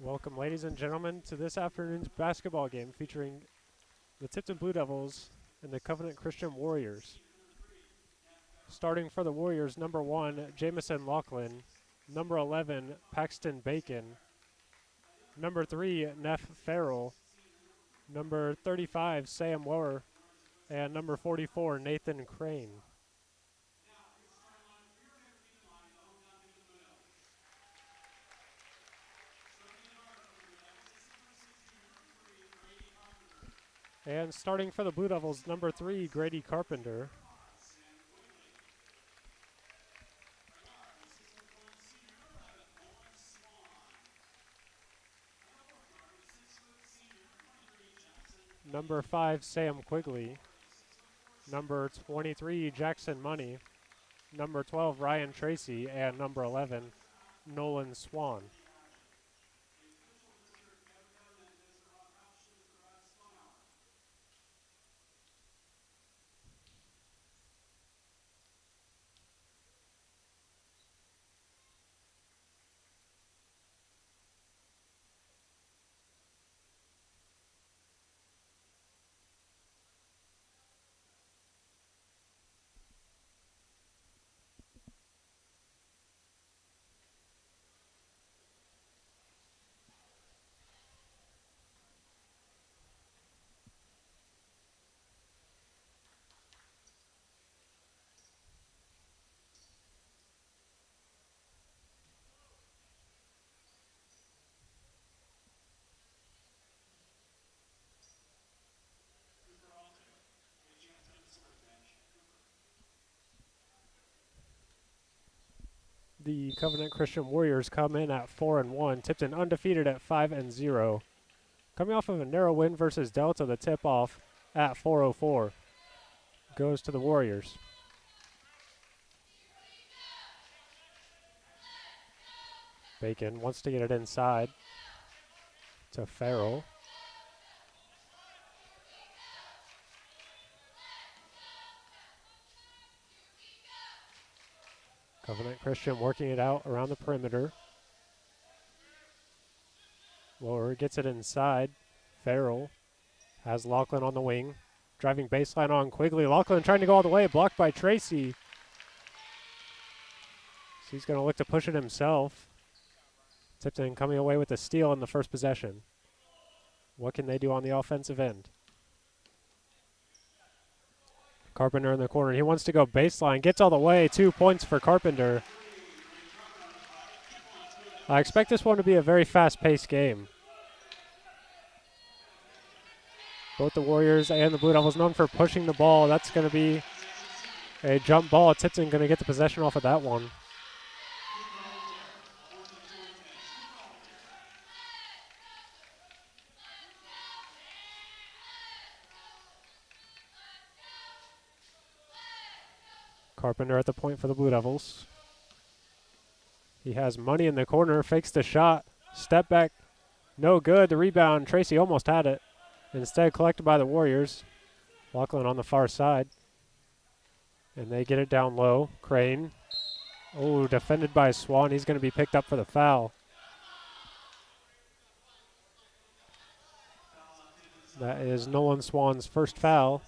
Welcome, ladies and gentlemen, to this afternoon's basketball game featuring the Tipton Blue Devils and the Covenant Christian Warriors. Starting for the Warriors, number 1, Jamison Laughlin. Number 11, Paxton Bacon. Number 3, Neff Farrell. Number 35, Sam Lower. And number 44, Nathan Crane. And starting for the Blue Devils, number 3, Grady Carpenter. Number 5, Sam Quigley. Number 23, Jackson Money. Number 12, Ryan Tracy. And number 11, Nolan Swan. The Covenant Christian Warriors come in at 4-1. Tipton undefeated at 5-0. Coming off of a narrow win versus Delta, the tip-off at 4:04 goes to the Warriors. Bacon wants to get it inside to Farrell. Covenant Christian working it out around the perimeter. Lower gets it inside. Farrell has Laughlin on the wing. Driving baseline on Quigley. Laughlin trying to go all the way, blocked by Tracy. So he's going to look to push it himself. Tipton coming away with a steal in the first possession. What can they do on the offensive end? Carpenter in the corner. He wants to go baseline. Gets all the way. 2 points for Carpenter. I expect this one to be a very fast-paced game. Both the Warriors and the Blue Devils known for pushing the ball. That's going to be a jump ball. Tipton going to get the possession off of that one. Carpenter at the point for the Blue Devils. He has Money in the corner, fakes the shot, step back, no good. The rebound, Tracy almost had it. Instead collected by the Warriors. Laughlin on the far side. And they get it down low. Crane. Oh, defended by Swan. He's going to be picked up for the foul. That is Nolan Swan's first foul.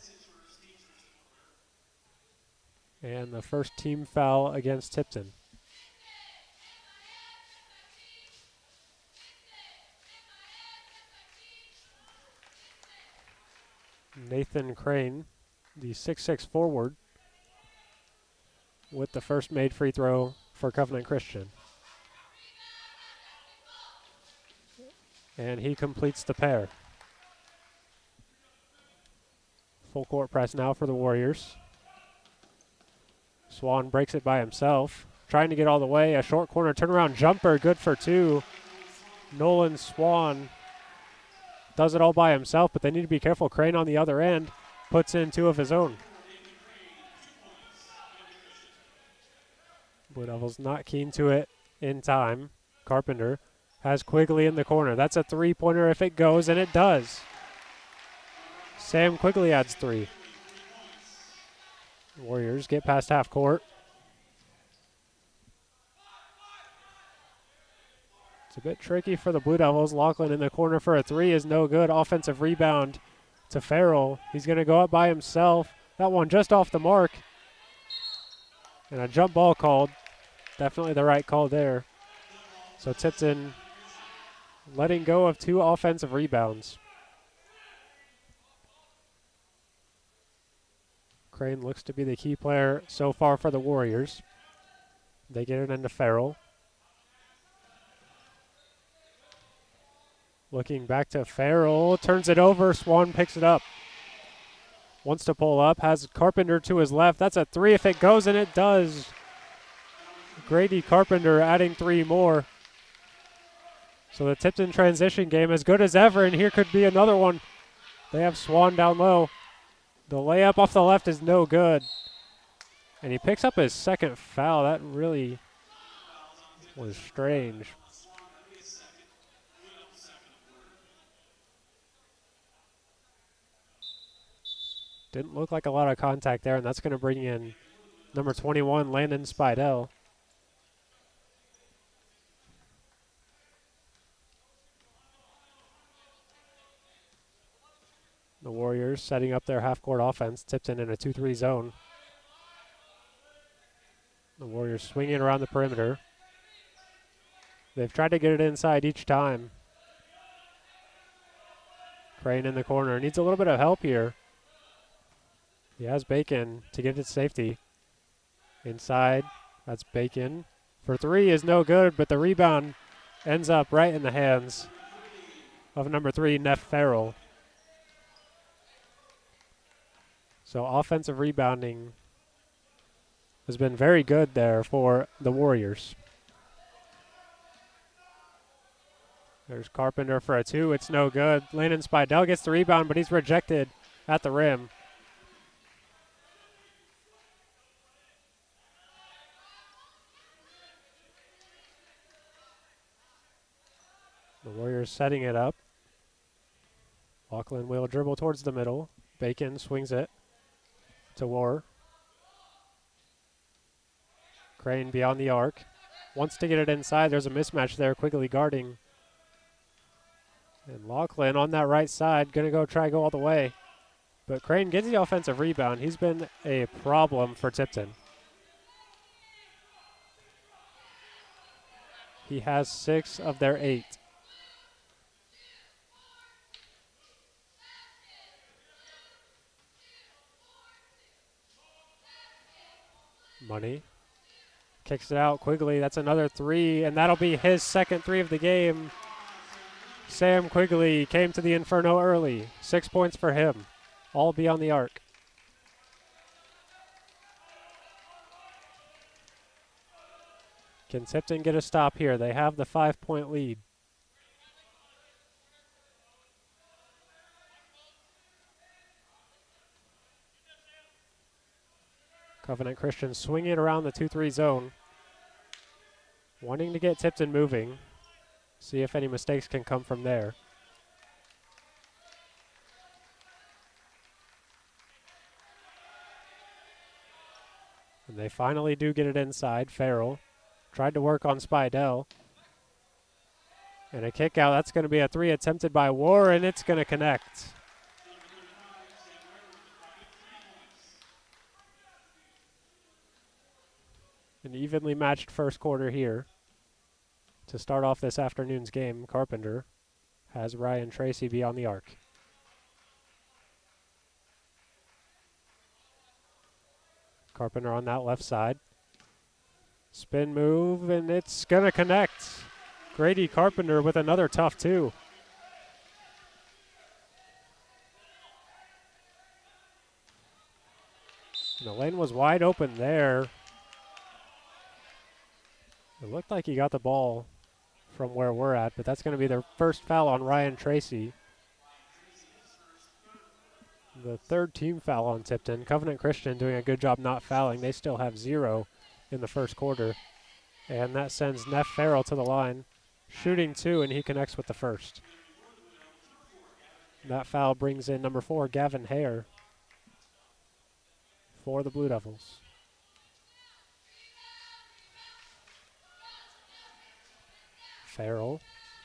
And the first team foul against Tipton. Nathan Crane, the 6'6" forward, with the first made free throw for Covenant Christian. And he completes the pair. Full court press now for the Warriors. Swan breaks it by himself. Trying to get all the way. A short corner turnaround jumper. Good for 2. Nolan Swan does it all by himself, but they need to be careful. Crane on the other end puts in 2 of his own. Blue Devils not keen to it in time. Carpenter has Quigley in the corner. That's a three-pointer if it goes, and it does. Sam Quigley adds 3. Warriors get past half court. It's a bit tricky for the Blue Devils. Lachlan in the corner for a three is no good. Offensive rebound to Farrell. He's going to go up by himself. That one just off the mark. And a jump ball called. Definitely the right call there. So Tipton letting go of 2 offensive rebounds. Crane looks to be the key player so far for the Warriors. They get it into Farrell. Looking back to Farrell, turns it over, Swan picks it up. Wants to pull up, has Carpenter to his left. That's a 3 if it goes, and it does. Grady Carpenter adding 3 more. So the Tipton transition game as good as ever, and here could be another one. They have Swan down low. The layup off the left is no good. And he picks up his second foul. That really was strange. Didn't look like a lot of contact there, and that's going to bring in number 21, Landon Spidell. The Warriors setting up their half-court offense. Tipton in a 2-3 zone. The Warriors swinging around the perimeter. They've tried to get it inside each time. Crane in the corner. Needs a little bit of help here. He has Bacon to get it to safety. Inside, that's Bacon. For 3 is no good, but the rebound ends up right in the hands of number 3, Neff Farrell. So offensive rebounding has been very good there for the Warriors. There's Carpenter for a 2. It's no good. Landon Spidell gets the rebound, but he's rejected at the rim. The Warriors setting it up. Lachlan will dribble towards the middle. Bacon swings it to War. Crane beyond the arc. Wants to get it inside. There's a mismatch there, quickly guarding. And Lachlan on that right side, going to try to go all the way. But Crane gets the offensive rebound. He's been a problem for Tipton. He has 6 of their 8. Money kicks it out Quigley. That's another 3, and that'll be his second 3 of the game. Sam Quigley came to the Inferno early. 6 points for him, all beyond the arc. Can Tipton get a stop here? They have the 5-point lead. Covenant Christian swinging around the 2-3 zone. Wanting to get Tipton moving. See if any mistakes can come from there. And they finally do get it inside. Farrell tried to work on Spidell. And a kick out. That's going to be a 3 attempted by War, and it's going to connect. An evenly matched first quarter here. To start off this afternoon's game, Carpenter has Ryan Tracy beyond the arc. Carpenter on that left side. Spin move, and it's going to connect. Grady Carpenter with another tough 2. And the lane was wide open there. It looked like he got the ball from where we're at, but that's going to be their first foul on Ryan Tracy. The 3rd team foul on Tipton. Covenant Christian doing a good job not fouling. They still have 0 in the first quarter. And that sends Neff Farrell to the line, shooting 2, and he connects with the first. That foul brings in number 4, Gavin Hare, for the Blue Devils. Farrell,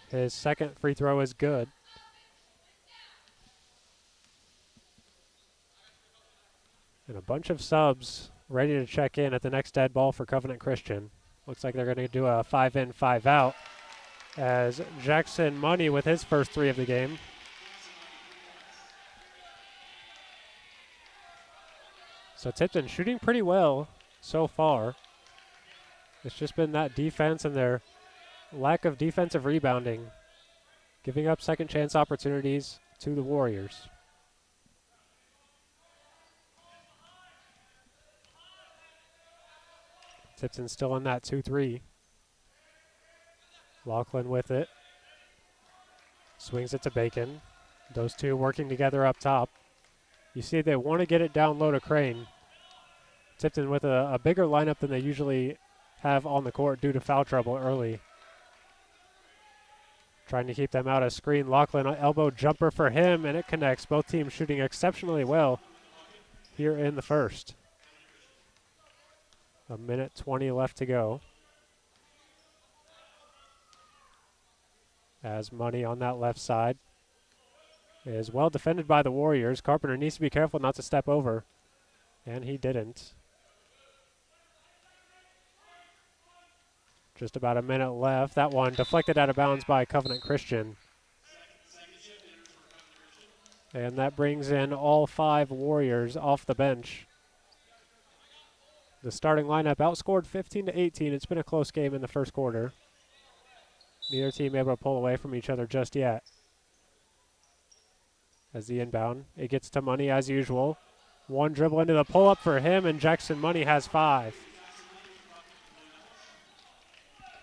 his second free throw is good. And a bunch of subs ready to check in at the next dead ball for Covenant Christian. Looks like they're going to do a 5-in, 5-out as Jackson Money with his first three of the game. So Tipton shooting pretty well so far. It's just been that defense and their lack of defensive rebounding, giving up second chance opportunities to the Warriors. Tipton still in that 2-3. Lachlan with it. Swings it to Bacon. Those two working together up top. You see they want to get it down low to Crane. Tipton with a bigger lineup than they usually have on the court due to foul trouble early. Trying to keep them out of screen. Lachlan, elbow jumper for him, and it connects. Both teams shooting exceptionally well here in the first. 1:20 left to go. As Money on that left side is well defended by the Warriors. Carpenter needs to be careful not to step over, and he didn't. Just about a minute left. That one deflected out of bounds by Covenant Christian. And that brings in all 5 Warriors off the bench. The starting lineup outscored 15-18. It's been a close game in the first quarter. Neither team able to pull away from each other just yet. As the inbound, it gets to Money as usual. One dribble into the pull-up for him, and Jackson Money has 5.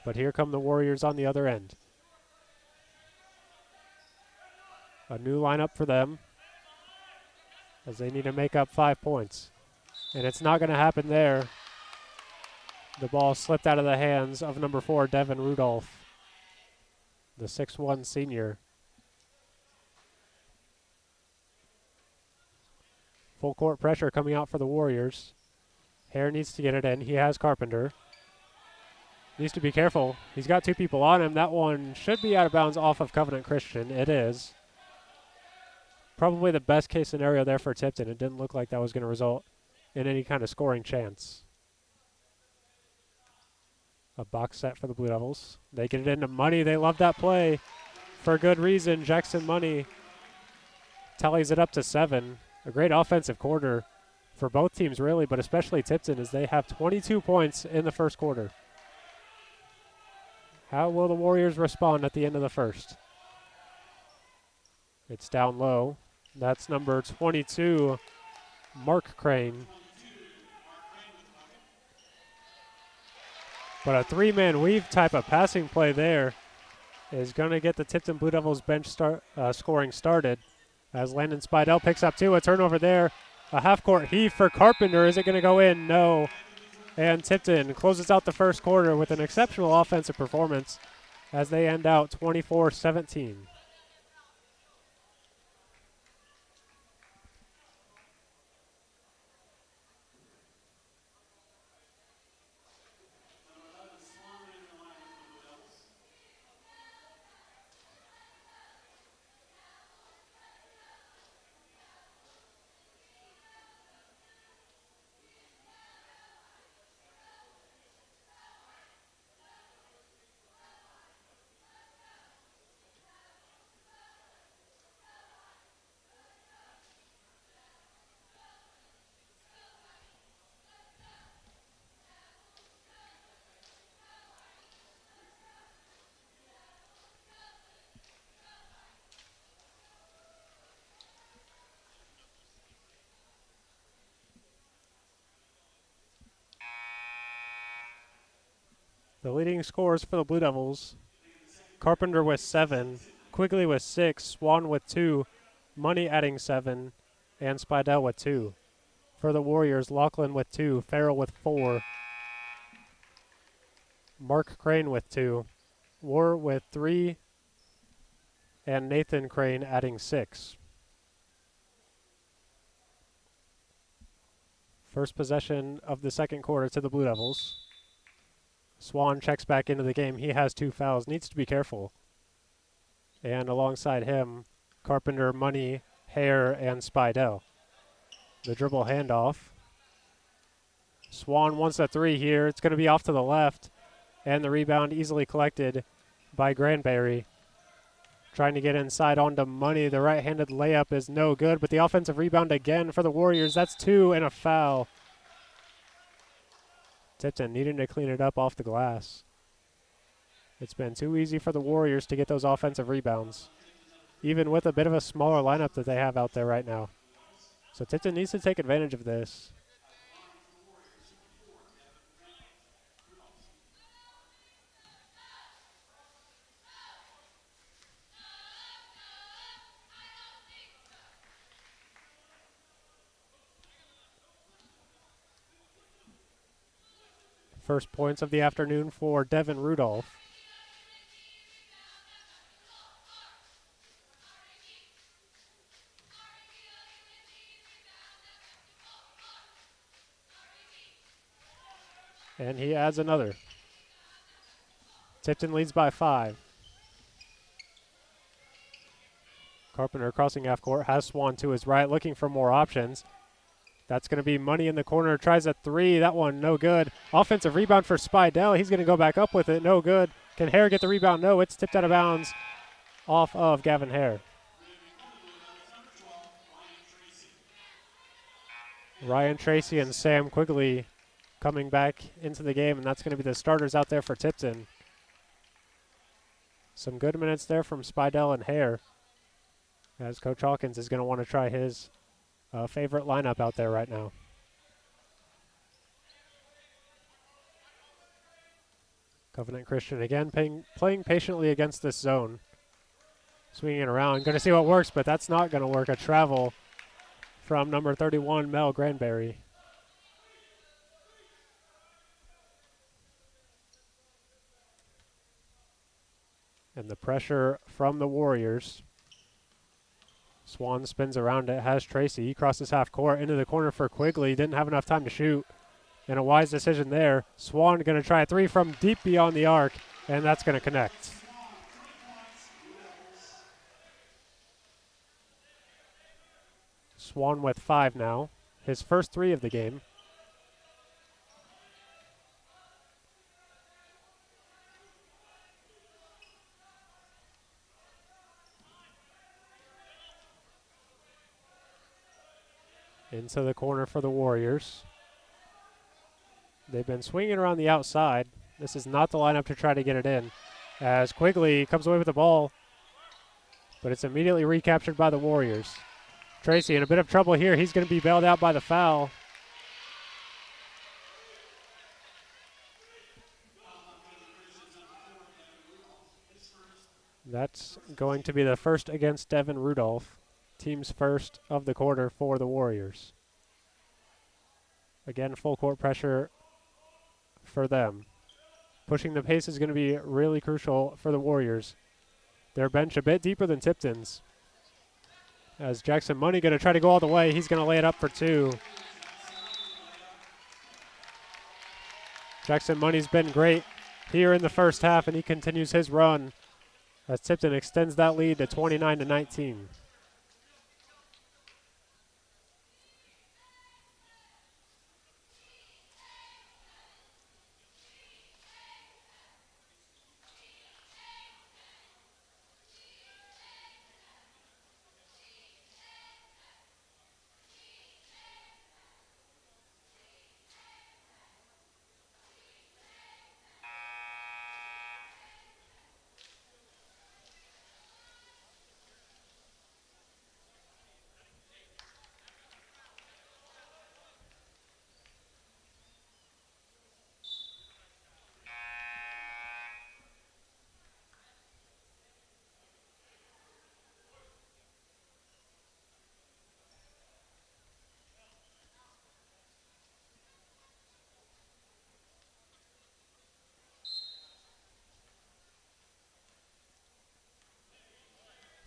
But here come the Warriors on the other end. A new lineup for them as they need to make up 5 points. And it's not going to happen there. The ball slipped out of the hands of number 4, Devin Rudolph, the 6'1" senior. Full court pressure coming out for the Warriors. Hare needs to get it in. He has Carpenter. Needs to be careful. He's got 2 people on him. That one should be out of bounds off of Covenant Christian. It is. Probably the best case scenario there for Tipton. It didn't look like that was going to result in any kind of scoring chance. A box set for the Blue Devils. They get it into Money. They love that play for good reason. Jackson Money tallies it up to 7. A great offensive quarter for both teams, really, but especially Tipton, as they have 22 points in the first quarter. How will the Warriors respond at the end of the first? It's down low. That's number 22, Mark Crane. But a 3-man weave type of passing play there is going to get the Tipton Blue Devils bench scoring started. As Landon Spidell picks up 2, a turnover there. A half-court heave for Carpenter. Is it going to go in? No. And Tipton closes out the first quarter with an exceptional offensive performance as they end out 24-17. The leading scorers for the Blue Devils: Carpenter with 7, Quigley with 6, Swan with 2, Money adding 7, and Spidell with 2. For the Warriors, Lachlan with 2, Farrell with 4, Mark Crane with 2, War with 3, and Nathan Crane adding 6. First possession of the second quarter to the Blue Devils. Swan checks back into the game. He has 2 fouls, needs to be careful. And alongside him, Carpenter, Money, Hare, and Spidell. The dribble handoff. Swan wants a 3 here. It's going to be off to the left. And the rebound easily collected by Granberry. Trying to get inside onto Money. The right-handed layup is no good, but the offensive rebound again for the Warriors. That's 2 and a foul. Tipton needing to clean it up off the glass. It's been too easy for the Warriors to get those offensive rebounds, even with a bit of a smaller lineup that they have out there right now. So Tipton needs to take advantage of this. First points of the afternoon for Devin Rudolph. And he adds another. Tipton leads by 5. Carpenter crossing half court, has Swan to his right, looking for more options. That's going to be Money in the corner, tries a 3, that one no good. Offensive rebound for Spidell, he's going to go back up with it, no good. Can Hare get the rebound? No, it's tipped out of bounds off of Gavin Hare. Ryan Tracy and Sam Quigley coming back into the game, and that's going to be the starters out there for Tipton. Some good minutes there from Spidell and Hare, as Coach Hawkins is going to want to try his favorite lineup out there right now. Covenant Christian again playing patiently against this zone. Swinging it around, going to see what works, but that's not going to work. A travel from number 31, Mel Granberry. And the pressure from the Warriors. Swan spins around it, has Tracy. He crosses half court into the corner for Quigley. Didn't have enough time to shoot. And a wise decision there. Swan going to try a 3 from deep beyond the arc, and that's going to connect. Swan with 5 now. His first 3 of the game. Into the corner for the Warriors. They've been swinging around the outside. This is not the lineup to try to get it in, as Quigley comes away with the ball, but it's immediately recaptured by the Warriors. Tracy in a bit of trouble here. He's going to be bailed out by the foul. That's going to be the first against Devin Rudolph. Team's first of the quarter for the Warriors. Again, full court pressure for them. Pushing the pace is going to be really crucial for the Warriors. Their bench a bit deeper than Tipton's. As Jackson Money going to try to go all the way. He's going to lay it up for 2. Jackson Money's been great here in the first half, and he continues his run as Tipton extends that lead to 29-19.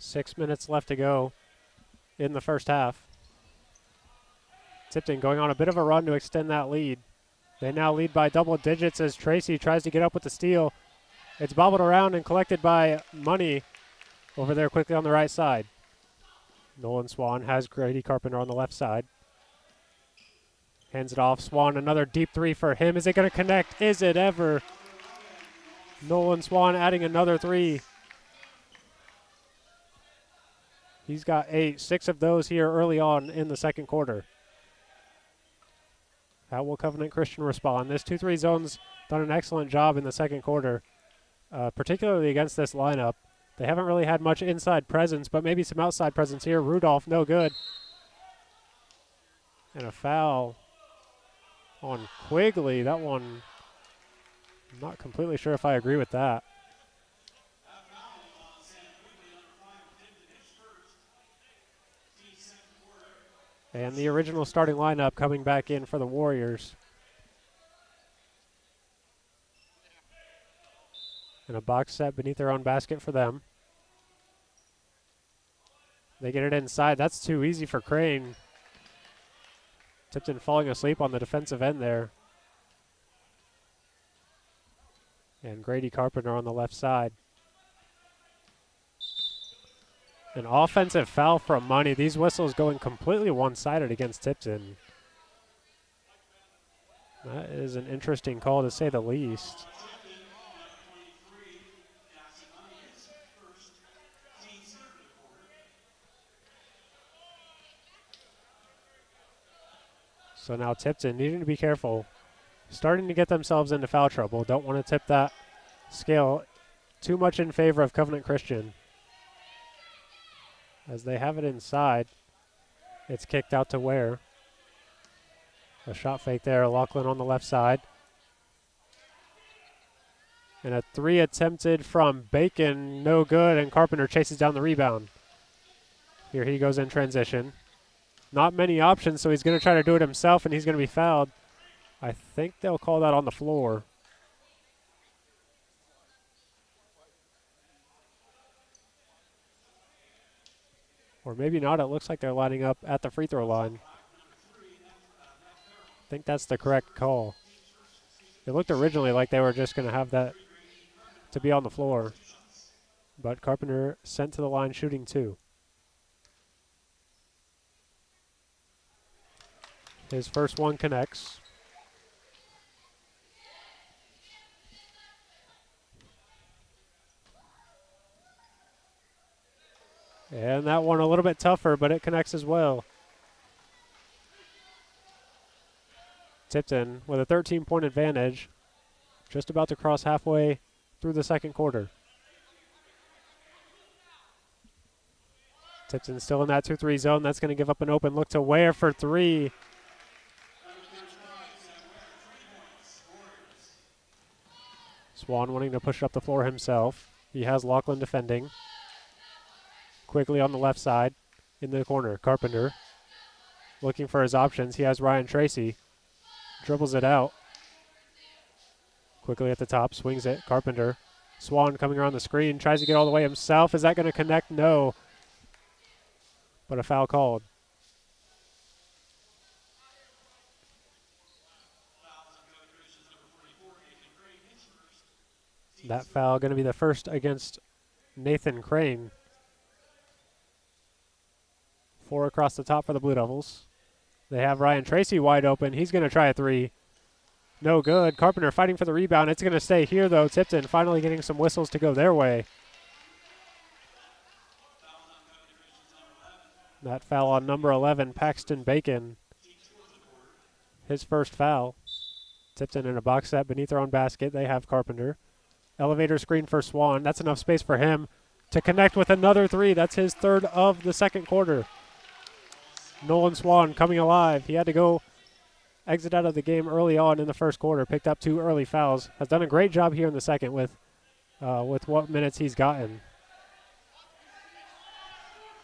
Six minutes left to go in the first half. Tipton going on a bit of a run to extend that lead. They now lead by double digits as Tracy tries to get up with the steal. It's bobbled around and collected by Money over there quickly on the right side. Nolan Swan has Grady Carpenter on the left side. Hands it off. Swan, another deep three for him. Is it going to connect? Is it ever? Nolan Swan adding another three. He's got 8, 6 of those here early on in the second quarter. How will Covenant Christian respond? This 2-3 zone's done an excellent job in the second quarter, particularly against this lineup. They haven't really had much inside presence, but maybe some outside presence here. Rudolph, no good. And a foul on Quigley. That one, I'm not completely sure if I agree with that. And the original starting lineup coming back in for the Warriors. And a box set beneath their own basket for them. They get it inside. That's too easy for Crane. Tipton falling asleep on the defensive end there. And Grady Carpenter on the left side. An offensive foul from Money. These whistles going completely one-sided against Tipton. That is an interesting call to say the least. So now Tipton needing to be careful. Starting to get themselves into foul trouble. Don't want to tip that scale too much in favor of Covenant Christian. As they have it inside, it's kicked out to Ware. A shot fake there, Lachlan on the left side. And a three attempted from Bacon, no good, and Carpenter chases down the rebound. Here he goes in transition. Not many options, so he's going to try to do it himself, and he's going to be fouled. I think they'll call that on the floor. Or maybe not. It looks like they're lining up at the free throw line. I think that's the correct call. It looked originally like they were just going to have that to be on the floor. But Carpenter sent to the line shooting 2. His first one connects. And that one a little bit tougher, but it connects as well. Tipton with a 13-point advantage, just about to cross halfway through the second quarter. Tipton still in that 2-3 zone. That's going to give up an open look to Ware for 3. Swan wanting to push up the floor himself. He has Lachlan defending. Quickly on the left side in the corner. Carpenter looking for his options. He has Ryan Tracy. Dribbles it out. Quickly at the top. Swings it. Carpenter. Swan coming around the screen. Tries to get all the way himself. Is that going to connect? No. But a foul called. That foul going to be the first against Nathan Crane. 4 across the top for the Blue Devils. They have Ryan Tracy wide open. He's going to try a 3. No good. Carpenter fighting for the rebound. It's going to stay here, though. Tipton finally getting some whistles to go their way. That foul on number 11, Paxton Bacon. His first foul. Tipton in a box set beneath their own basket. They have Carpenter. Elevator screen for Swan. That's enough space for him to connect with another 3. That's his third of the second quarter. Nolan Swan coming alive. He had to go exit out of the game early on in the first quarter. Picked up 2 early fouls. Has done a great job here in the second with what minutes he's gotten.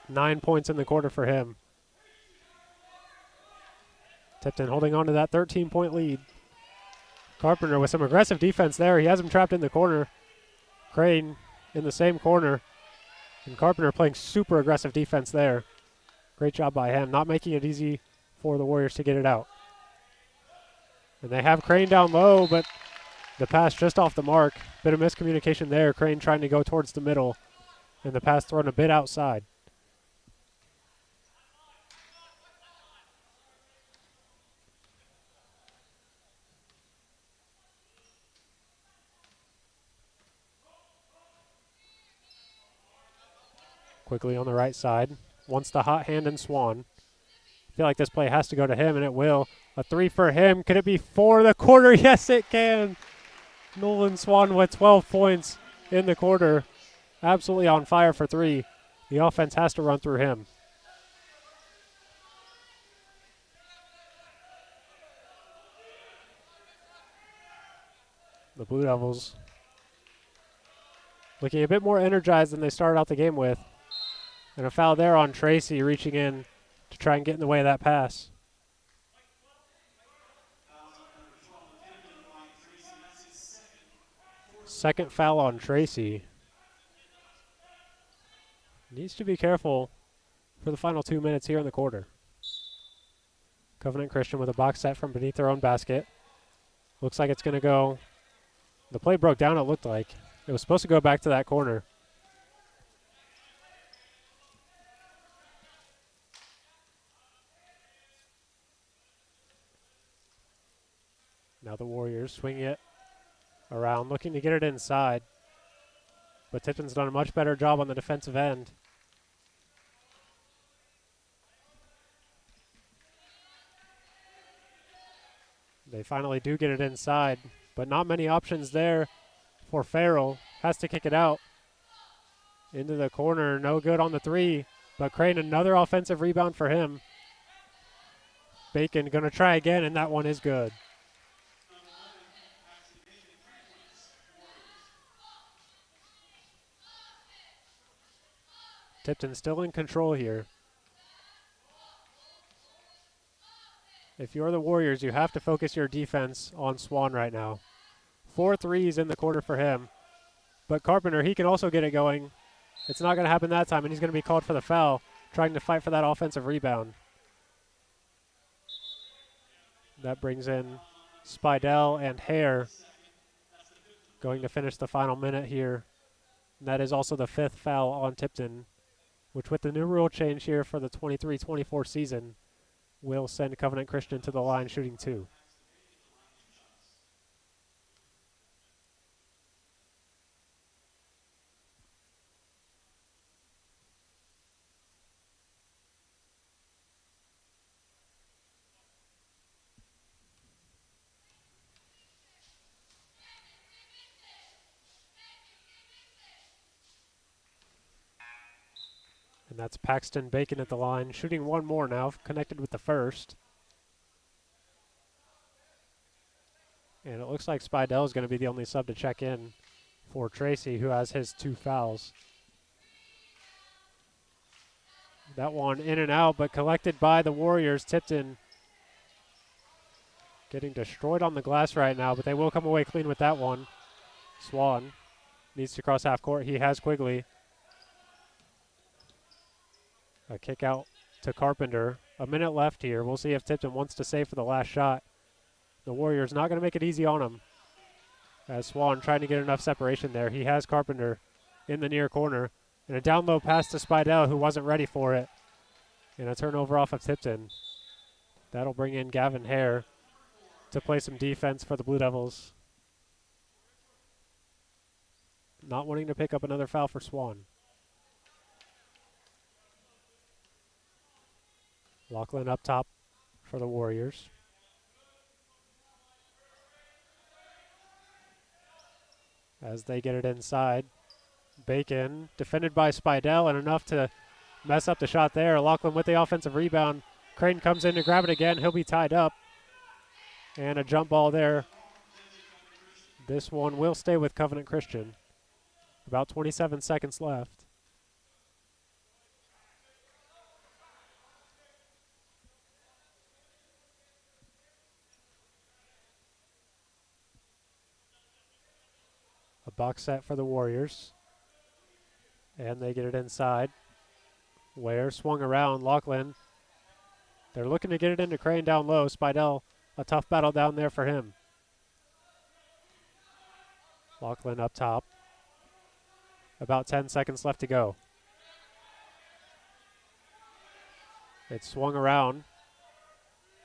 9 points in the quarter for him. Tipton holding on to that 13-point lead. Carpenter with some aggressive defense there. He has him trapped in the corner. Crane in the same corner. And Carpenter playing super aggressive defense there. Great job by him, not making it easy for the Warriors to get it out. And they have Crane down low, but the pass just off the mark. Bit of miscommunication there. Crane trying to go towards the middle, and the pass thrown a bit outside. Quickly on the right side. Wants the hot hand and Swan. Feel like this play has to go to him, and it will. A 3 for him. Could it be 4 the quarter? Yes, it can. Nolan Swan with 12 points in the quarter. Absolutely on fire for 3. The offense has to run through him. The Blue Devils looking a bit more energized than they started out the game with. And a foul there on Tracy, reaching in to try and get in the way of that pass. Second foul on Tracy. Needs to be careful for the final 2 minutes here in the quarter. Covenant Christian with a box set from beneath their own basket. Looks like it's going to go. The play broke down, it looked like. It was supposed to go back to that corner. Now the Warriors swing it around, looking to get it inside. But Tipton's done a much better job on the defensive end. They finally do get it inside, but not many options there for Farrell. Has to kick it out into the corner. No good on the 3, but Crane, another offensive rebound for him. Bacon going to try again, and that one is good. Tipton still in control here. If you're the Warriors, you have to focus your defense on Swan right now. 4 threes in the quarter for him. But Carpenter, he can also get it going. It's not going to happen that time, and he's going to be called for the foul, trying to fight for that offensive rebound. That brings in Spidell and Hare, going to finish the final minute here. And that is also the 5th foul on Tipton, which with the new rule change here for the 23-24 season, will send Covenant Christian to the line shooting 2. And that's Paxton Bacon at the line, shooting 1 more now, connected with the first. And it looks like Spidell is going to be the only sub to check in for Tracy, who has his 2 fouls. That one in and out, but collected by the Warriors. Tipton getting destroyed on the glass right now, but they will come away clean with that one. Swan needs to cross half court. He has Quigley. A kick out to Carpenter. A minute left here. We'll see if Tipton wants to save for the last shot. The Warriors not going to make it easy on him. As Swan trying to get enough separation there. He has Carpenter in the near corner. And a down low pass to Spidell, who wasn't ready for it. And a turnover off of Tipton. That'll bring in Gavin Hare to play some defense for the Blue Devils. Not wanting to pick up another foul for Swan. Lachlan up top for the Warriors. As they get it inside. Bacon defended by Spidell, and enough to mess up the shot there. Lachlan with the offensive rebound. Crane comes in to grab it again. He'll be tied up. And a jump ball there. This one will stay with Covenant Christian. About 27 seconds left. A box set for the Warriors. And they get it inside. Ware swung around. Lachlan. They're looking to get it into Crane down low. Spidell a tough battle down there for him. Lachlan up top. About 10 seconds left to go. It's swung around.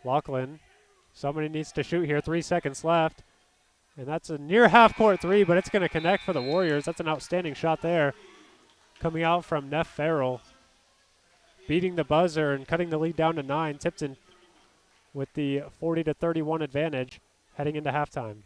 Lachlan, somebody needs to shoot here. 3 seconds left. And that's a near half-court three, but it's going to connect for the Warriors. That's an outstanding shot there. Coming out from Neff Farrell. Beating the buzzer and cutting the lead down to 9. Tipton with the 40-31 advantage heading into halftime.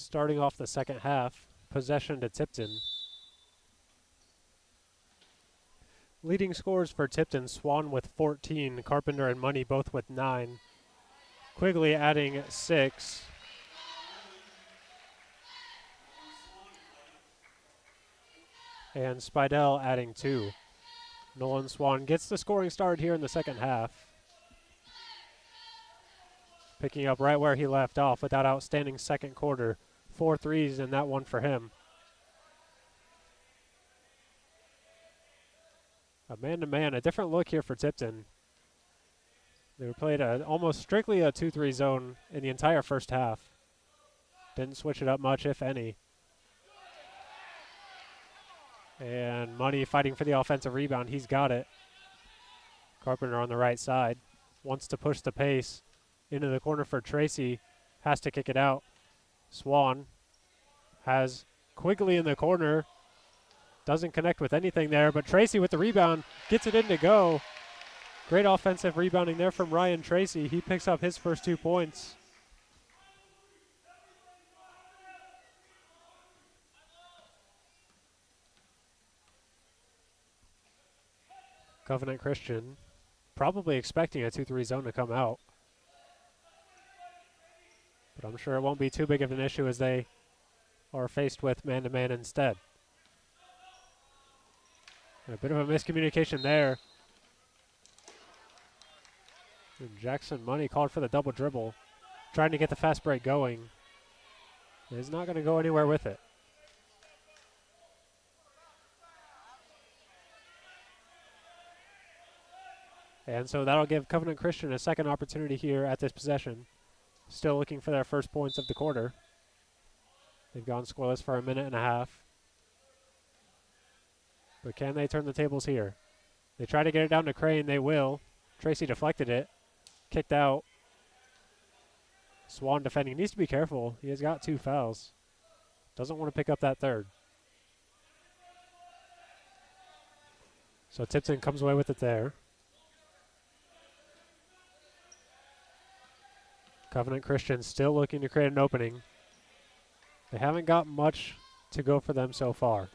starting off the second half. Possession to Tipton. Leading scorers for Tipton, Swan with 14, Carpenter and Money both with 9. Quigley adding 6. And Spidell adding 2. Nolan Swan gets the scoring started here in the second half. Picking up right where he left off with that outstanding second quarter. 4 threes in that one for him. A man-to-man, a different look here for Tipton. They played almost strictly a 2-3 zone in the entire first half. Didn't switch it up much, if any. And Money fighting for the offensive rebound. He's got it. Carpenter on the right side. Wants to push the pace into the corner for Tracy. Has to kick it out. Swan has Quigley in the corner. Doesn't connect with anything there, but Tracy with the rebound gets it in to go. Great offensive rebounding there from Ryan Tracy. He picks up his first 2 points. Covenant Christian probably expecting a 2-3 zone to come out. But I'm sure it won't be too big of an issue as they are faced with man-to-man instead. And a bit of a miscommunication there. And Jackson Money called for the double dribble. Trying to get the fast break going. He's not going to go anywhere with it. And so that'll give Covenant Christian a second opportunity here at this possession. Still looking for their first points of the quarter. They've gone scoreless for a minute and a half. But can they turn the tables here? They try to get it down to Crane. They will. Tracy deflected it. Kicked out. Swan defending. Needs to be careful. He has got 2 fouls. Doesn't want to pick up that third. So Tipton comes away with it there. Covenant Christian still looking to create an opening. They haven't got much to go for them so far.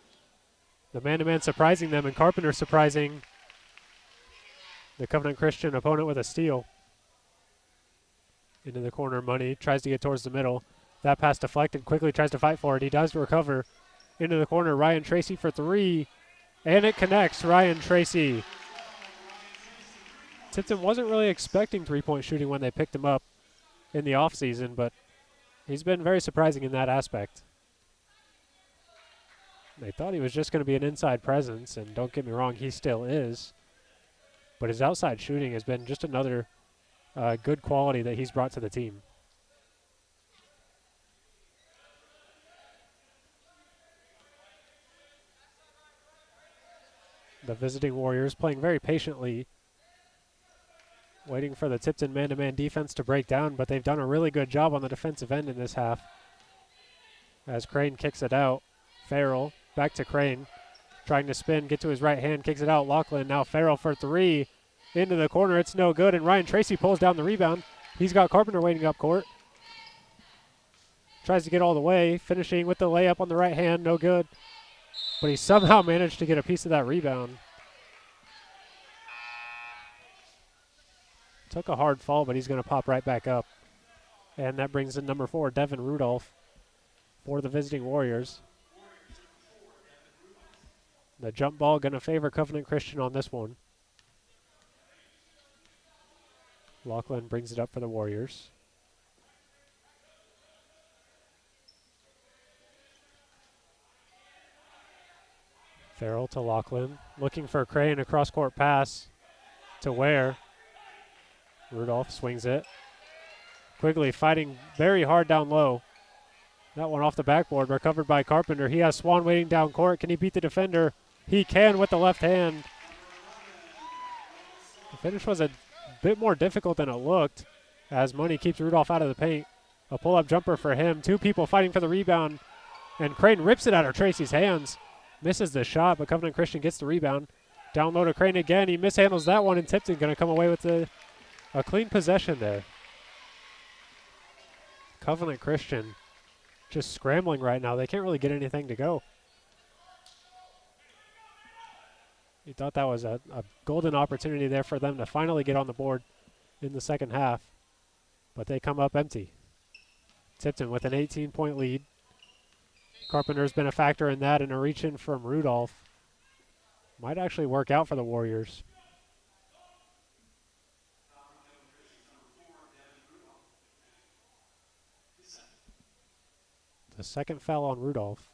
The man-to-man surprising them, and Carpenter surprising the Covenant Christian opponent with a steal. Into the corner, Money tries to get towards the middle. That pass deflected, quickly tries to fight for it. He does recover. Into the corner, Ryan Tracy for 3. And it connects, Ryan Tracy. Tipton wasn't really expecting three-point shooting when they picked him up in the offseason, but he's been very surprising in that aspect. They thought he was just going to be an inside presence, and don't get me wrong, he still is. But his outside shooting has been just another good quality that he's brought to the team. The visiting Warriors playing very patiently, waiting for the Tipton man-to-man defense to break down, but they've done a really good job on the defensive end in this half. As Crane kicks it out, Farrell back to Crane, trying to spin, get to his right hand, kicks it out. Lachlan, now Farrell for 3, into the corner, it's no good, and Ryan Tracy pulls down the rebound. He's got Carpenter waiting up court. Tries to get all the way, finishing with the layup on the right hand, no good. But he somehow managed to get a piece of that rebound. Took a hard fall, but he's going to pop right back up. And that brings in number 4, Devin Rudolph, for the visiting Warriors. The jump ball going to favor Covenant Christian on this one. Lachlan brings it up for the Warriors. Farrell to Lachlan, looking for Crane, a cross-court pass to Ware. Rudolph swings it. Quigley fighting very hard down low. That one off the backboard, recovered by Carpenter. He has Swan waiting down court. Can he beat the defender? He can with the left hand. The finish was a bit more difficult than it looked, as Money keeps Rudolph out of the paint. A pull-up jumper for him. 2 people fighting for the rebound, and Crane rips it out of Tracy's hands. Misses the shot, but Covenant Christian gets the rebound. Down low to Crane again. He mishandles that one, and Tipton going to come away with a clean possession there. Covenant Christian just scrambling right now. They can't really get anything to go. You thought that was a golden opportunity there for them to finally get on the board in the second half, but they come up empty. Tipton with an 18-point lead. Carpenter's been a factor in that, and a reach-in from Rudolph might actually work out for the Warriors. The second foul on Rudolph.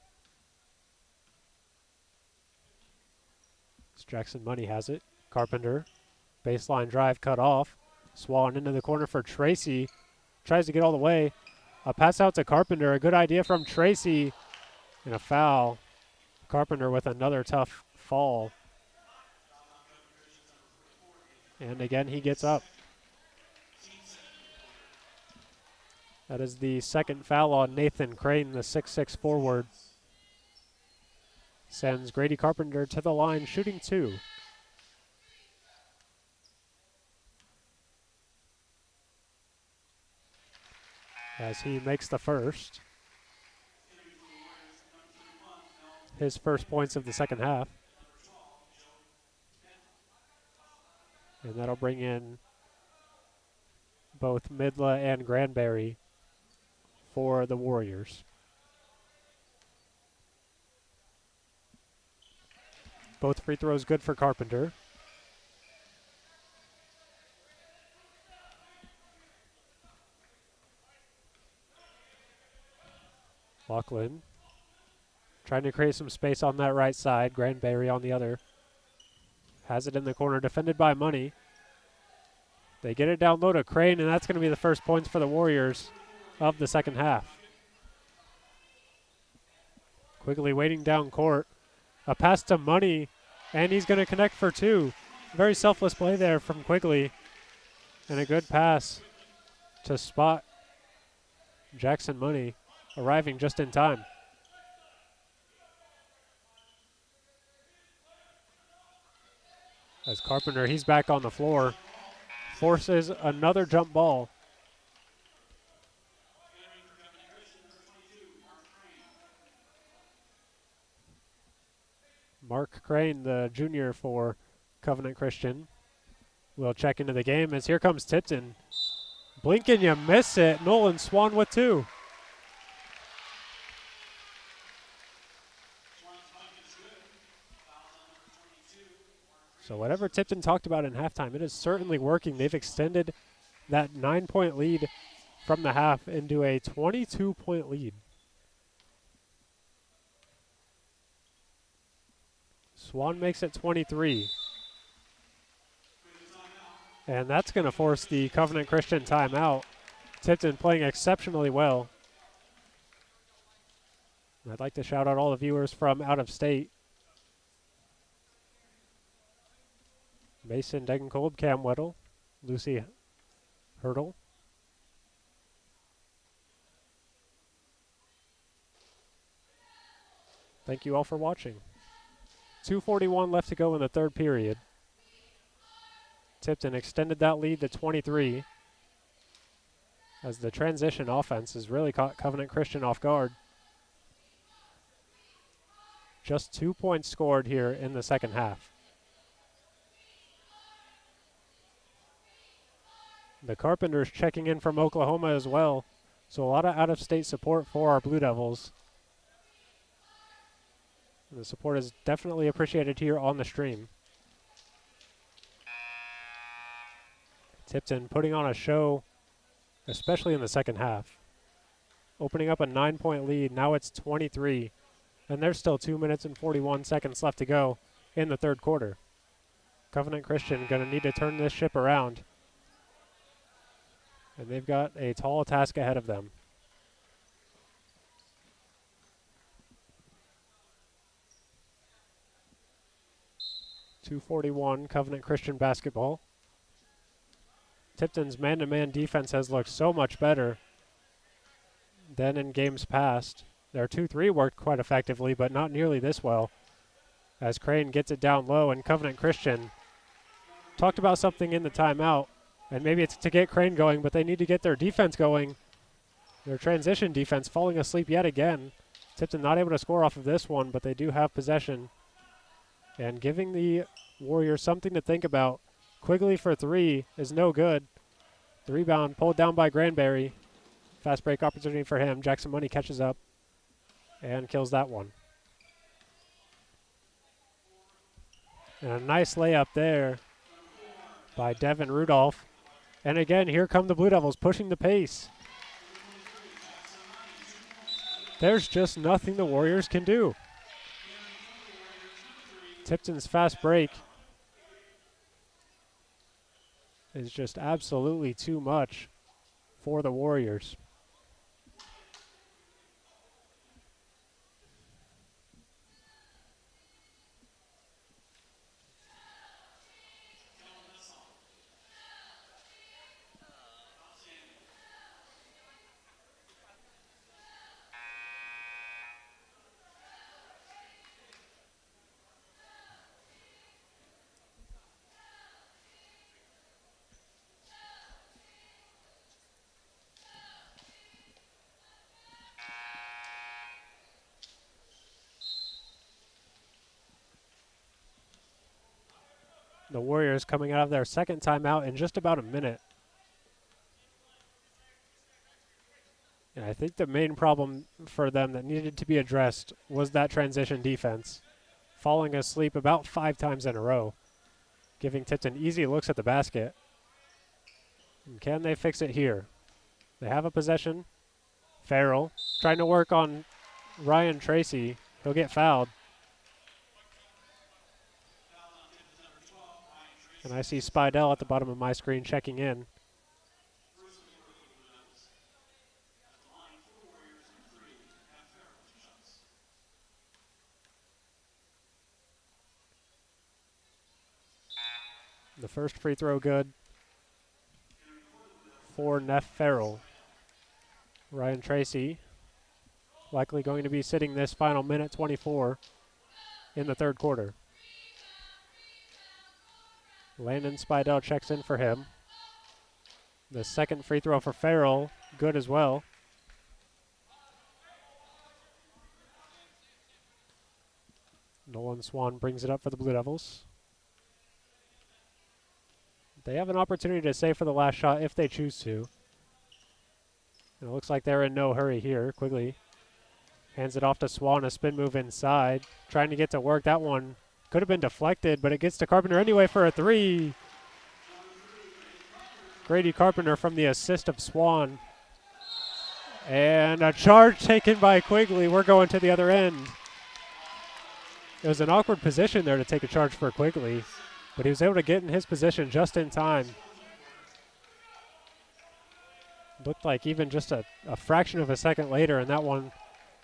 Jackson Money has it. Carpenter, baseline drive cut off. Swan into the corner for Tracy. Tries to get all the way. A pass out to Carpenter. A good idea from Tracy. And a foul. Carpenter with another tough fall. And again, he gets up. That is the second foul on Nathan Crane, the 6'6" forward. Sends Grady Carpenter to the line, shooting 2. As he makes the first. His first points of the second half. And that'll bring in both Midla and Granberry for the Warriors. Both free throws good for Carpenter. Laughlin trying to create some space on that right side. Granberry on the other. Has it in the corner, defended by Money. They get it down low to Crane, and that's going to be the first points for the Warriors of the second half. Quigley waiting down court. A pass to Money, and he's going to connect for 2. Very selfless play there from Quigley. And a good pass to spot Jackson Money, arriving just in time. As Carpenter, he's back on the floor. Forces another jump ball. Mark Crane, the junior for Covenant Christian, will check into the game as here comes Tipton. Blink and you miss it. Nolan Swan with 2. So whatever Tipton talked about in halftime, it is certainly working. They've extended that 9-point lead from the half into a 22-point lead. Swan makes it 23. And that's going to force the Covenant Christian timeout. Tipton playing exceptionally well. I'd like to shout out all the viewers from out of state. Mason Degenkolb, Cam Weddle, Lucy Hurdle. Thank you all for watching. 2:41 left to go in the third period. Tipton extended that lead to 23 as the transition offense has really caught Covenant Christian off guard. Just 2 points scored here in the second half. The Carpenters checking in from Oklahoma as well, so a lot of out-of-state support for our Blue Devils. The support is definitely appreciated here on the stream. Tipton putting on a show, especially in the second half. Opening up a 9-point lead, now it's 23. And there's still 2 minutes and 41 seconds left to go in the third quarter. Covenant Christian going to need to turn this ship around. And they've got a tall task ahead of them. .241 Covenant Christian basketball. Tipton's man-to-man defense has looked so much better than in games past. Their 2-3 worked quite effectively, but not nearly this well. As Crane gets it down low, and Covenant Christian talked about something in the timeout, and maybe it's to get Crane going, but they need to get their defense going. Their transition defense falling asleep yet again. Tipton not able to score off of this one, but they do have possession. And giving the Warriors something to think about. Quigley for three is no good. The rebound pulled down by Granberry. Fast break opportunity for him. Jackson Money catches up and kills that one. And a nice layup there by Devin Rudolph. And again, here come the Blue Devils pushing the pace. There's just nothing the Warriors can do. Tipton's fast break is just absolutely too much for the Warriors. The Warriors coming out of their second timeout in just about a minute. And I think the main problem for them that needed to be addressed was that transition defense. Falling asleep about 5 times in a row, giving Tipton easy looks at the basket. And can they fix it here? They have a possession. Farrell trying to work on Ryan Tracy. He'll get fouled. And I see Spidell at the bottom of my screen checking in. The first free throw good for Neff Farrell. Ryan Tracy likely going to be sitting this final minute 24 in the third quarter. Landon Spidell checks in for him. The second free throw for Farrell, good as well. Nolan Swan brings it up for the Blue Devils. They have an opportunity to save for the last shot if they choose to. And it looks like they're in no hurry here. Quigley hands it off to Swan, a spin move inside. Trying to get to work. That one could have been deflected, but it gets to Carpenter anyway for a three. Grady Carpenter from the assist of Swan. And a charge taken by Quigley. We're going to the other end. It was an awkward position there to take a charge for Quigley, but he was able to get in his position just in time. Looked like even just a fraction of a second later, and that one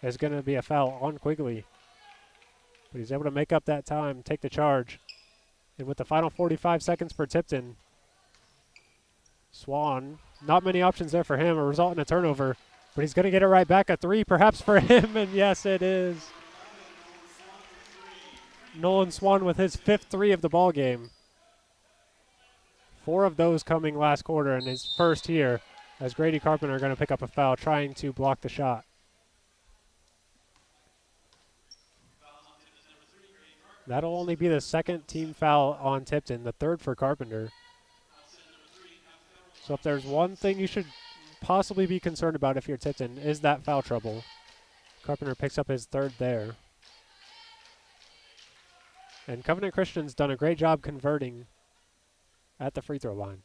is going to be a foul on Quigley. But he's able to make up that time, take the charge. And with the final 45 seconds for Tipton, Swan, not many options there for him, a result in a turnover, but he's going to get it right back, a three perhaps for him, and yes, it is. Nolan Swan with his fifth three of the ball game. 4 of those coming last quarter, and his first here, as Grady Carpenter going to pick up a foul, trying to block the shot. That'll only be the second team foul on Tipton, the third for Carpenter. So if there's one thing you should possibly be concerned about if you're Tipton, is that foul trouble. Carpenter picks up his third there. And Covenant Christian's done a great job converting at the free throw line.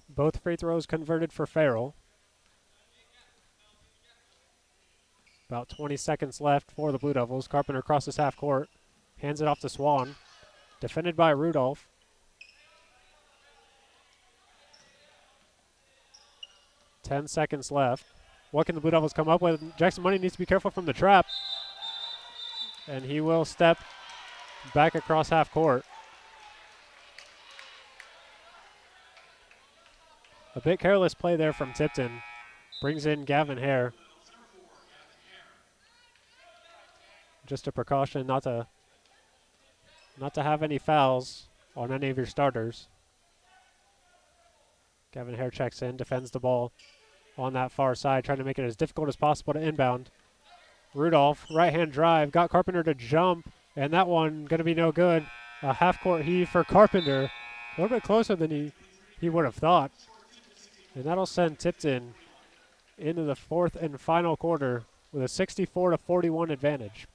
Both free throws converted for Farrell. About 20 seconds left for the Blue Devils. Carpenter crosses half court, hands it off to Swan. Defended by Rudolph. Ten seconds left. What can the Blue Devils come up with? Jackson Money needs to be careful from the trap. And he will step back across half court. A bit careless play there from Tipton. Brings in Gavin Hare. Just a precaution not to have any fouls on any of your starters. Gavin Hare checks in, defends the ball on that far side, trying to make it as difficult as possible to inbound. Rudolph, right-hand drive, got Carpenter to jump, and that one going to be no good. A half-court heave for Carpenter. A little bit closer than he would have thought. And that'll send Tipton into the fourth and final quarter with a 64-41 advantage.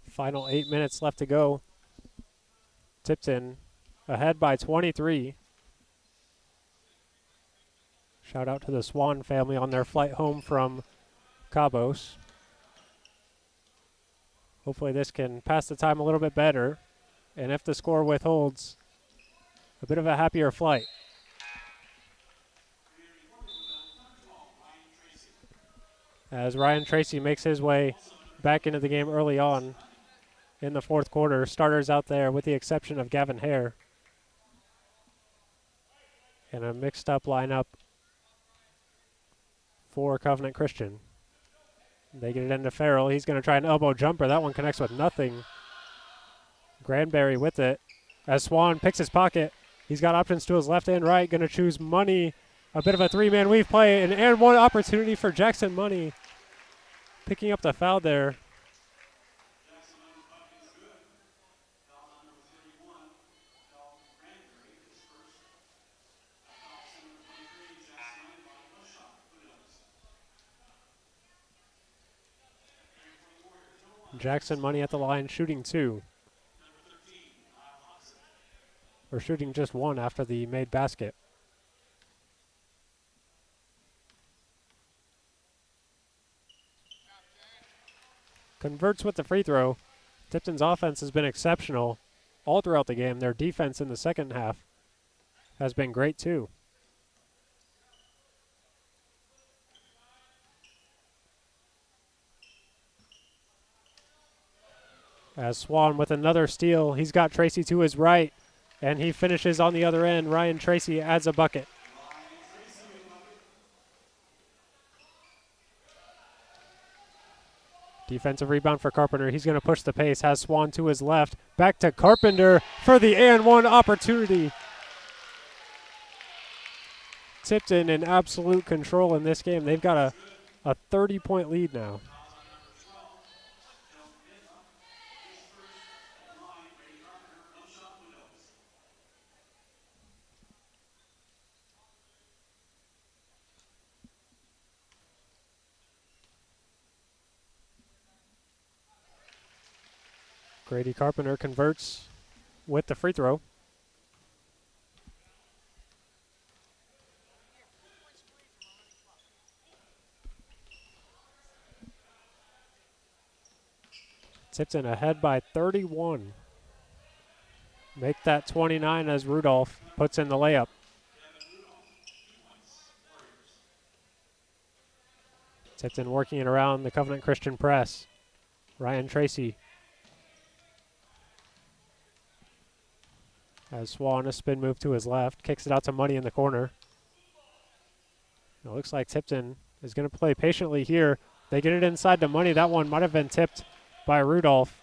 Final 8 minutes left to go. Tipton ahead by 23. Shout out to the Swan family on their flight home from Cabos. Hopefully this can pass the time a little bit better. And if the score withholds, a bit of a happier flight. As Ryan Tracy makes his way back into the game early on in the fourth quarter. Starters out there with the exception of Gavin Hare. And a mixed up lineup for Covenant Christian. They get it into Farrell. He's going to try an elbow jumper. That one connects with nothing. Granberry with it. As Swan picks his pocket, he's got options to his left and right. Going to choose Money. A bit of a three-man weave play. And one opportunity for Jackson Money. Picking up the foul there. Jackson Money at the line, shooting 2. Or shooting just 1 after the made basket. Converts with the free throw. Tipton's offense has been exceptional all throughout the game. Their defense in the second half has been great too. As Swan with another steal, he's got Tracy to his right, and he finishes on the other end. Ryan Tracy adds a bucket. Defensive rebound for Carpenter. He's going to push the pace, has Swan to his left. Back to Carpenter for the and one opportunity. Tipton in absolute control in this game. They've got a 30-point lead now. Grady Carpenter converts with the free throw. Tipton ahead by 31. Make that 29 as Rudolph puts in the layup. Tipton working it around the Covenant Christian press. Ryan Tracy. As Swan, a spin move to his left, kicks it out to Money in the corner. It looks like Tipton is going to play patiently here. They get it inside the money. That one might have been tipped by Rudolph.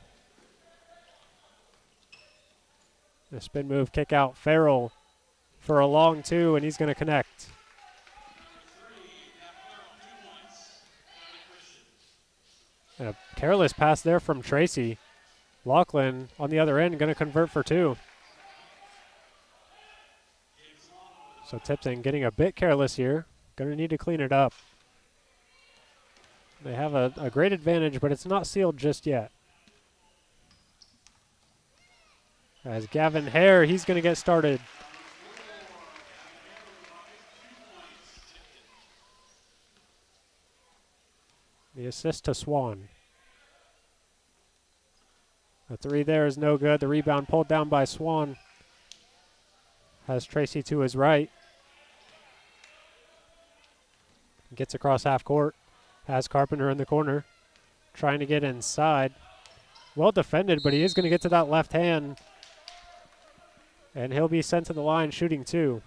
A spin move, kick out. Farrell for a long two, and he's going to connect. And a careless pass there from Tracy. Lachlan on the other end going to convert for two. So Tipton getting a bit careless here. Going to need to clean it up. They have a great advantage, but it's not sealed just yet. As Gavin Hare, he's going to get started. The assist to Swan. The three there is no good. The rebound pulled down by Swan. Has Tracy to his right. Gets across half court. Has Carpenter in the corner. Trying to get inside. Well defended, but he is going to get to that left hand. And he'll be sent to the line shooting two.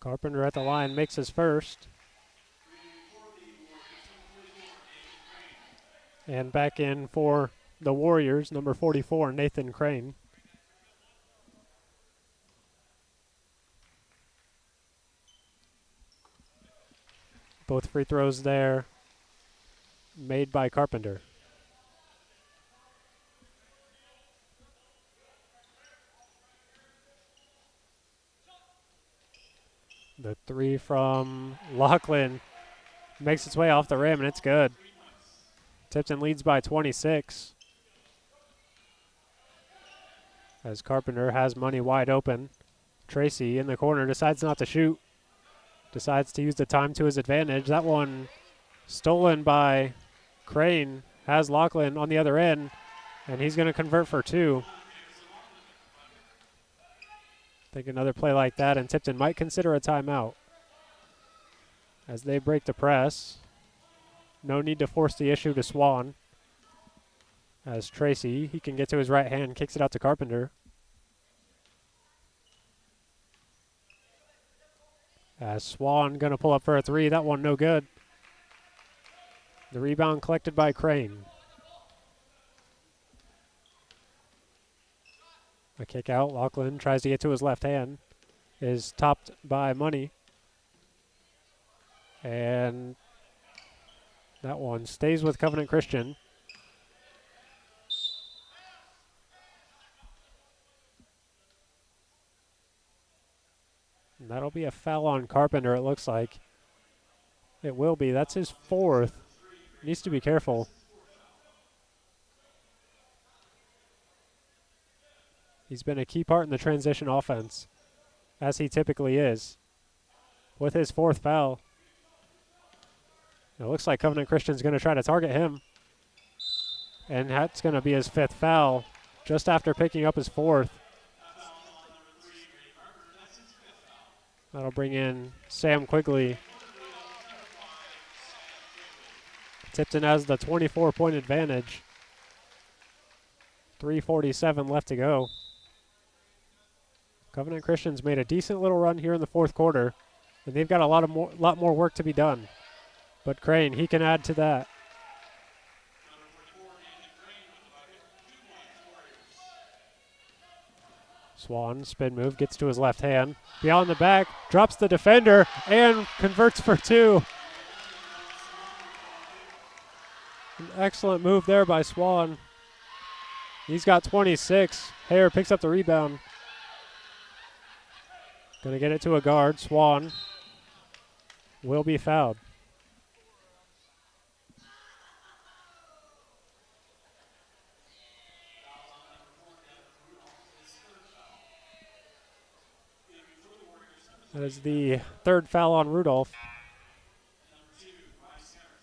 Carpenter at the line makes his first. And back in for the Warriors, number 44, Nathan Crane. Both free throws there made by Carpenter. The three from Lachlan makes its way off the rim, and it's good. Tipton leads by 26. As Carpenter has money wide open. Tracy in the corner decides not to shoot. Decides to use the time to his advantage. That one stolen by Crane. Has Lachlan on the other end, and he's going to convert for two. I think another play like that, and Tipton might consider a timeout. As they break the press. No need to force the issue to Swan. As Tracy, he can get to his right hand, kicks it out to Carpenter. As Swan going to pull up for a three. That one no good. The rebound collected by Crane. A kick out. Lachlan tries to get to his left hand. Is topped by Money. And that one stays with Covenant Christian. And that'll be a foul on Carpenter, it looks like. It will be. That's his fourth. Needs to be careful. He's been a key part in the transition offense, as he typically is. With his fourth foul. It looks like Covenant Christian's going to try to target him. And that's going to be his fifth foul, just after picking up his fourth. That'll bring in Sam Quigley. Tipton has the 24-point advantage. 3:47 left to go. Covenant Christian's made a decent little run here in the fourth quarter, and they've got a lot more work to be done. But Crane, he can add to that. Swan, spin move, gets to his left hand. Beyond the back, drops the defender, and converts for two. An excellent move there by Swan. He's got 26. Hare picks up the rebound. Gonna get it to a guard. Swan will be fouled. That is the third foul on Rudolph.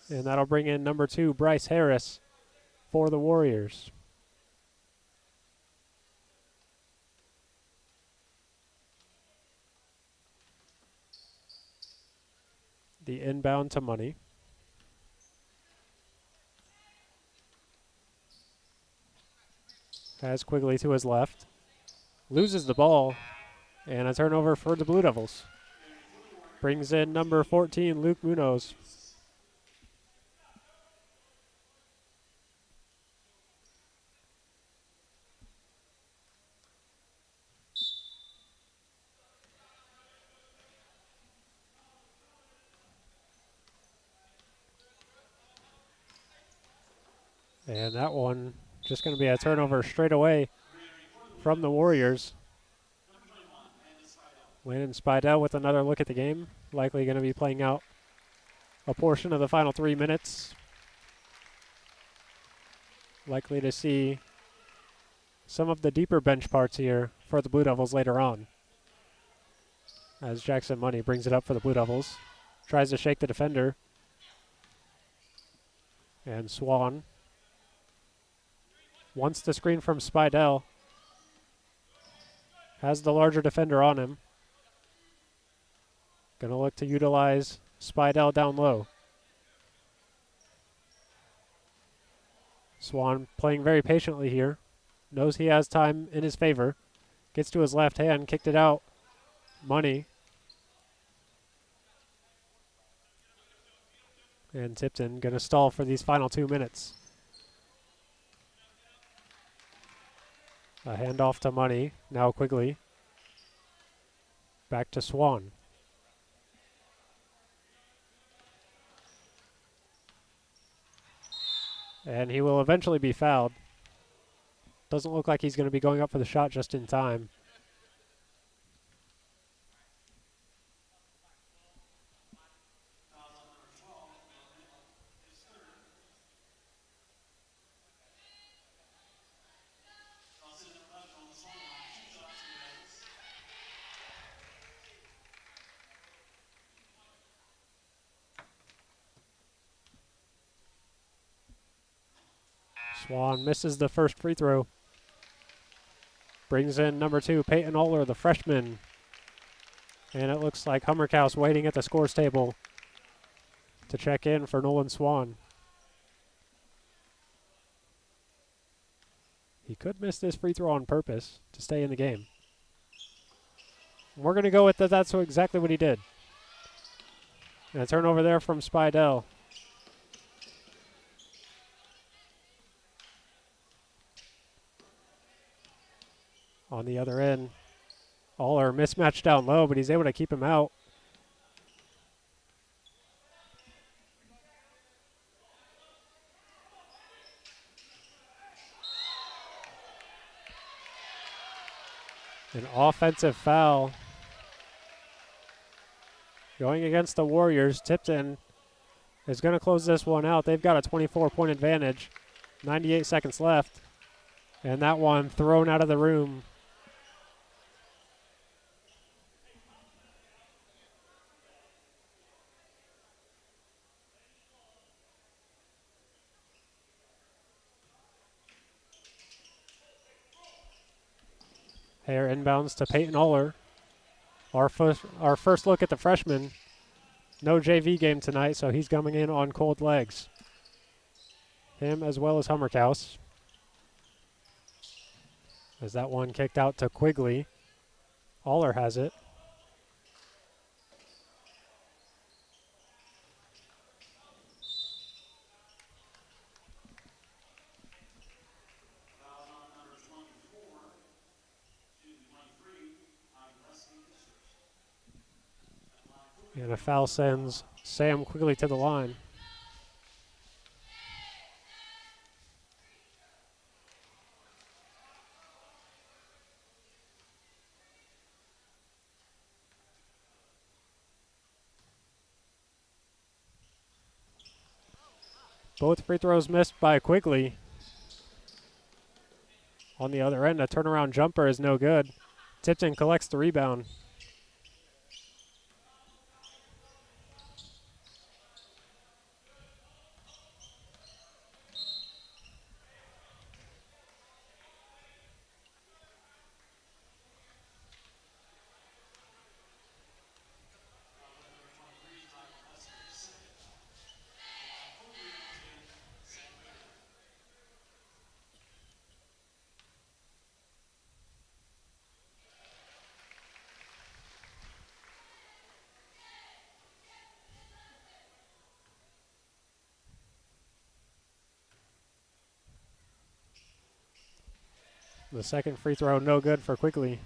And that'll bring in number 2, Bryce Harris, for the Warriors. The inbound to Money. Has Quigley to his left. Loses the ball. And a turnover for the Blue Devils. Brings in number 14, Luke Munoz. And that one just going to be a turnover straight away from the Warriors. Landon Spidell with another look at the game. Likely going to be playing out a portion of the final 3 minutes. Likely to see some of the deeper bench parts here for the Blue Devils later on. As Jackson Money brings it up for the Blue Devils. Tries to shake the defender. And Swan wants the screen from Spidell. Has the larger defender on him. Going to look to utilize Spidell down low. Swan playing very patiently here. Knows he has time in his favor. Gets to his left hand, kicked it out. Money. And Tipton going to stall for these final 2 minutes. A handoff to Money. Now Quigley. Back to Swan. And he will eventually be fouled. Doesn't look like he's going to be going up for the shot just in time. Swan misses the first free throw. Brings in number 2, Peyton Oler, the freshman. And it looks like Hummerkaus waiting at the scores table to check in for Nolan Swan. He could miss this free throw on purpose to stay in the game. We're going to go with that. That's exactly what he did. And a turnover there from Spidell. On the other end, Oler mismatched down low, but he's able to keep him out. An offensive foul going against the Warriors. Tipton is going to close this one out. They've got a 24-point advantage. 98 seconds left. And that one thrown out of the room. Hare inbounds to Peyton Oler. Our first look at the freshman. No JV game tonight, so he's coming in on cold legs. Him as well as Hummerkaus. As that one kicked out to Quigley. Oler has it. And a foul sends Sam Quigley to the line. Both free throws missed by Quigley. On the other end, a turnaround jumper is no good. Tipton collects the rebound. The second free throw no good for Quigley.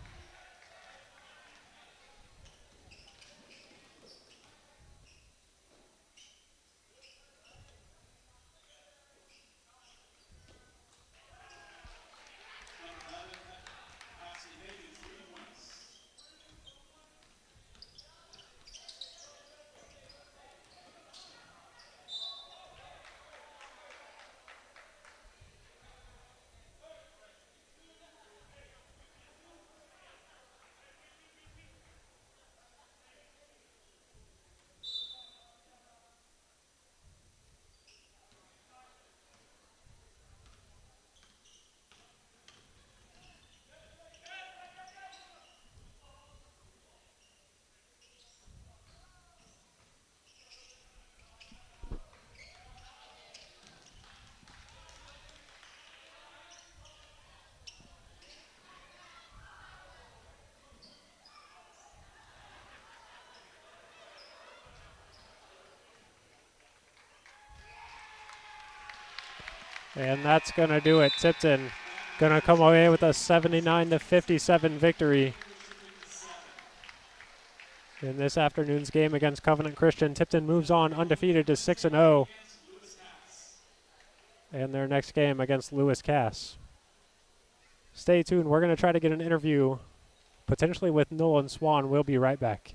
And that's going to do it. Tipton going to come away with a 79-57 victory in this afternoon's game against Covenant Christian. Tipton moves on undefeated to 6-0 in their next game against Lewis Cass. Stay tuned. We're going to try to get an interview potentially with Nolan Swan. We'll be right back.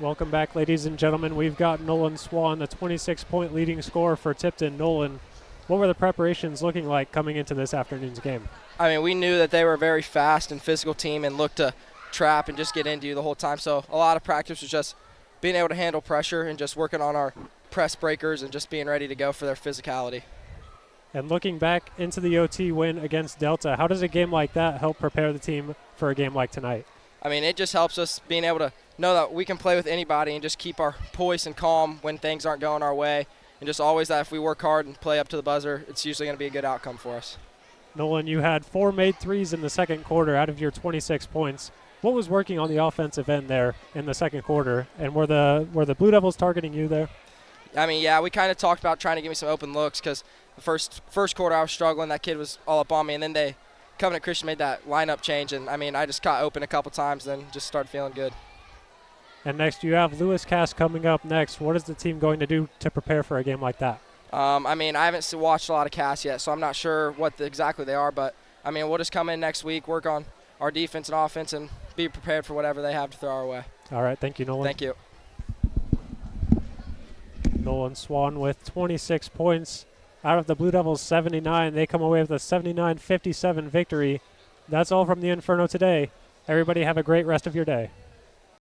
Welcome back, ladies and gentlemen. We've got Nolan Swan, the 26-point leading scorer for Tipton. Nolan, what were the preparations looking like coming into this afternoon's game? I mean, we knew that they were a very fast and physical team and looked to trap and just get into you the whole time. So a lot of practice was just being able to handle pressure and just working on our press breakers and just being ready to go for their physicality. And looking back into the OT win against Delta, how does a game like that help prepare the team for a game like tonight? I mean, it just helps us being able to know that we can play with anybody and just keep our poise and calm when things aren't going our way. And just always that if we work hard and play up to the buzzer, it's usually going to be a good outcome for us. Nolan, you had 4 made threes in the second quarter out of your 26 points. What was working on the offensive end there in the second quarter? And were the Blue Devils targeting you there? I mean, yeah, we kind of talked about trying to give me some open looks because the first quarter I was struggling. That kid was all up on me, and then Covenant Christian made that lineup change, and I mean, I just got open a couple times, then just started feeling good. And next you have Lewis Cass coming up next. What is the team going to do to prepare for a game like that? I mean, I haven't watched a lot of Cass yet, so I'm not sure what exactly they are, but I mean, we'll just come in next week, work on our defense and offense, and be prepared for whatever they have to throw our way. All right, thank you, Nolan. Thank you. Nolan Swan with 26 points out of the Blue Devils 79. They come away with a 79-57 victory. That's all from the Inferno today. Everybody have a great rest of your day.